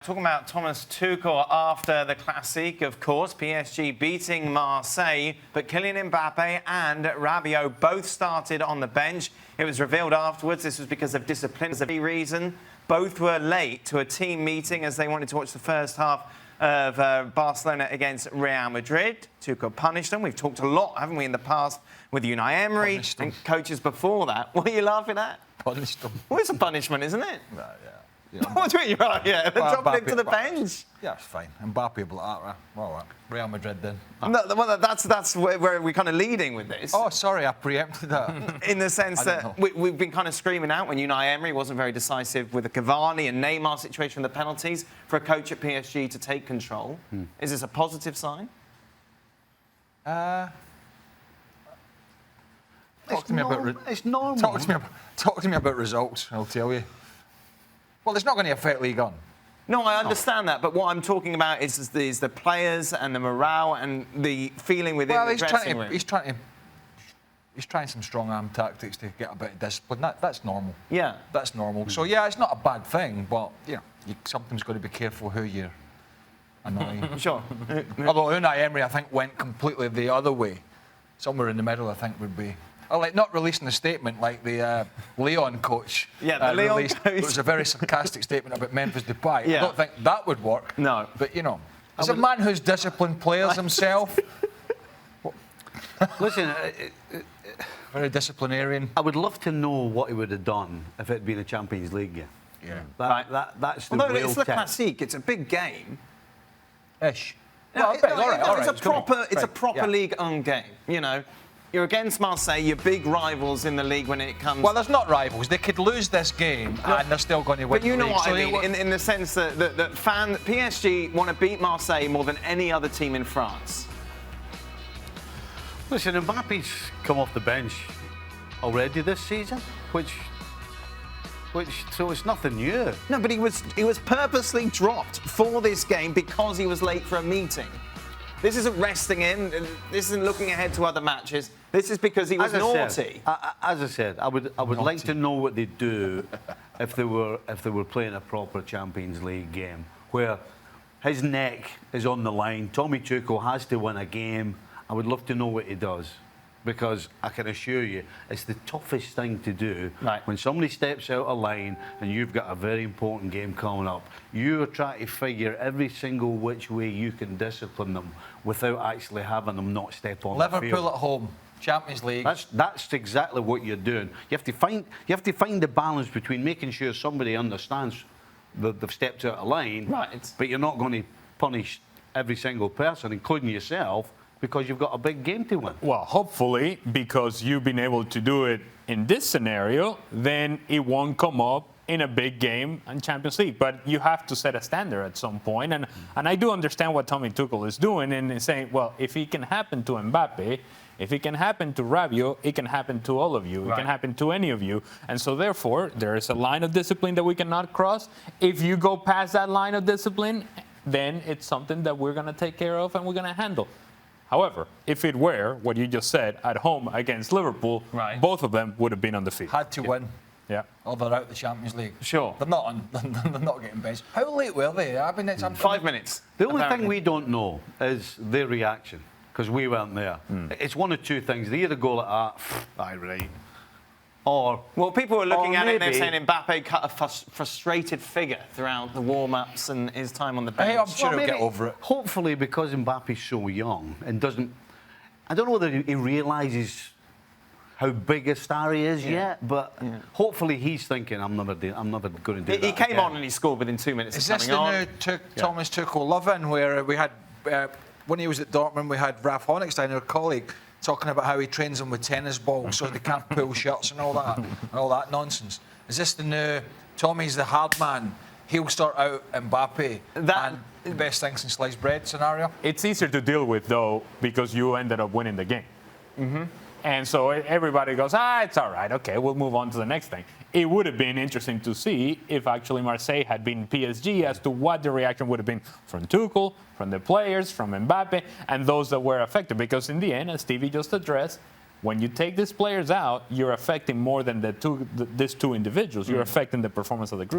Talking about Thomas Tuchel after the Classique, of course, PSG beating Marseille, but Kylian Mbappe and Rabiot both started on the bench. It was revealed afterwards this was because of disciplinary reason. Both were late to a team meeting as they wanted to watch the first half of Barcelona against Real Madrid. Tuchel punished them. We've talked a lot, haven't we, in the past with Unai Emery and coaches before that. What are you laughing at? Punished them. Well, it's a punishment, isn't it? Yeah. What do you mean? Right, yeah. They're dropping him to the bench. Yeah, it's fine. Mbappe will that. Well, Real Madrid then. No, well, that's where we're kind of leading with this. Oh, sorry, I preempted that. In the sense that we've been kind of screaming out when Unai Emery wasn't very decisive with the Cavani and Neymar situation, the penalties, for a coach at PSG to take control. Is this a positive sign? Talk to me about it's normal. Talk to me about results, I'll tell you. Well, it's not going to affect League On. No, I understand that, but what I'm talking about is the players and the morale and the feeling within the dressing room. He's trying some strong arm tactics to get a bit of discipline. That's normal. Yeah. That's normal. So, yeah, it's not a bad thing, but, you sometimes got to be careful who you're annoying. Sure. Although Unai Emery, I think, went completely the other way. Somewhere in the middle, I think, would be... like not releasing a statement like the Leon coach. Yeah, the Leon released. coach. It was a very sarcastic statement about Memphis Depay. Yeah. I don't think that would work. No. But, as a man who's disciplined players himself... Listen, very disciplinarian. I would love to know what he would have done if it had been a Champions League game. Yeah. That's the Although real it's the test. Classique, it's a big game. Ish. No, All right. It's a proper League on game, You're against Marseille, you're big rivals in the league when it comes... Well, there's not rivals. They could lose this game and they're still going to win But you the know league. what So I mean, in the sense that PSG want to beat Marseille more than any other team in France. Listen, Mbappe's come off the bench already this season, so it's nothing new. No, but he was purposely dropped for this game because he was late for a meeting. This isn't resting in. This isn't looking ahead to other matches. This is because he was naughty. As I said, I would like to know what they'd do if they were playing a proper Champions League game where his neck is on the line. Tommy Tuchel has to win a game. I would love to know what he does, because I can assure you it's the toughest thing to do when somebody steps out of line and you've got a very important game coming up. You are trying to figure every single which way you can discipline them without actually having them not step on the field. Liverpool at home, Champions League. That's exactly what you're doing. You have to find the balance between making sure somebody understands that they've stepped out of line, but you're not going to punish every single person, including yourself, because you've got a big game to win. Well, hopefully, because you've been able to do it in this scenario, then it won't come up in a big game in Champions League. But you have to set a standard at some point. And I do understand what Tommy Tuchel is doing and saying, well, if it can happen to Mbappe, if it can happen to Rabiot, it can happen to all of you. It can happen to any of you. And so, therefore, there is a line of discipline that we cannot cross. If you go past that line of discipline, then it's something that we're going to take care of and we're going to handle. However, if it were what you just said at home against Liverpool, both of them would have been on the field. Had to win. Yeah. Or they're out of the Champions League. Sure. They're not getting benched. How late were they? I mean, it's 5 minutes. The only thing we don't know is their reaction, because we weren't there. It's one of two things. They either go like that, aye, right. Or... Well, people were looking at it and they're saying Mbappe cut a frustrated figure throughout the warm-ups and his time on the bench. Hey, I'm sure he'll get over it. Hopefully, because Mbappe's so young and doesn't... I don't know whether he realises how big a star he is yet, but hopefully he's thinking, I'm never going to do that. He came on and he scored within 2 minutes of coming on. Is this the new Thomas Tuchel love-in, where we had... when he was at Dortmund, we had Ralf Honigstein, our colleague, talking about how he trains them with tennis balls so they can't pull shirts and all that nonsense. Is this the new Tommy's the hard man, he'll start out Mbappe and the best thing since sliced bread scenario? It's easier to deal with, though, because you ended up winning the game. And so everybody goes, it's all right, okay, we'll move on to the next thing. It would have been interesting to see if actually Marseille had been PSG as to what the reaction would have been from Tuchel, from the players, from Mbappe, and those that were affected. Because in the end, as Stevie just addressed, when you take these players out, you're affecting more than these two individuals. You're affecting the performance of the group.